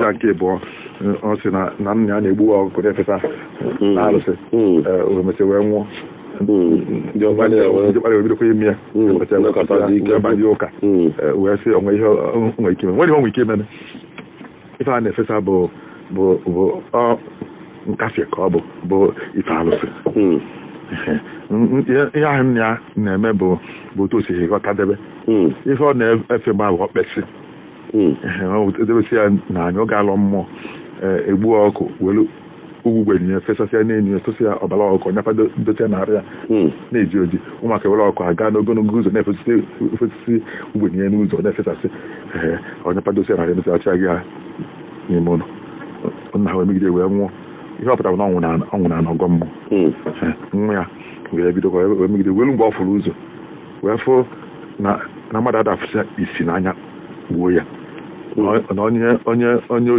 efesa nke bụ ọ sị na nna ya na-egbu ọkụkọ na-efesa alụsị o mesị wee nwụọ ndị ọkpara ebidokwa ime ya banye ụka wee sị onwe ihe onwe ike nwere ihe onwe ike imere ife a na-efesa bụ nkafie ka ọ bụ ife alụsị ihe ahụ nna ya na-eme bụ otu osighi ghọtadebe ife ọ na-efe ma bụ ọkpesị edebesi ya na anya ọ ga-alụ mmụọ egbu ọkụ were ugwugwenye fesasịa n'enyi ya tosi ya ọbara ọkụ nyapa dote narị ya na-eji oji ụmụaka were ọkụ aga n'ogologo ụzọ na-efesisi ugwenye ya n'ụzọ na-efesasị ọnyapa dosi ya narị ya dosachaghị ya n'ime ụlọ nna ha wee megide wee nwụọ ihe ọ pụtara na ọnwụ na ọgọ mmụọ nwa ya wee bidokwa wee megide welu mgbe ọ fụrụ ụzọ wee fụ na mmadụ adafụsịa isi n'anya gbuo ya na onye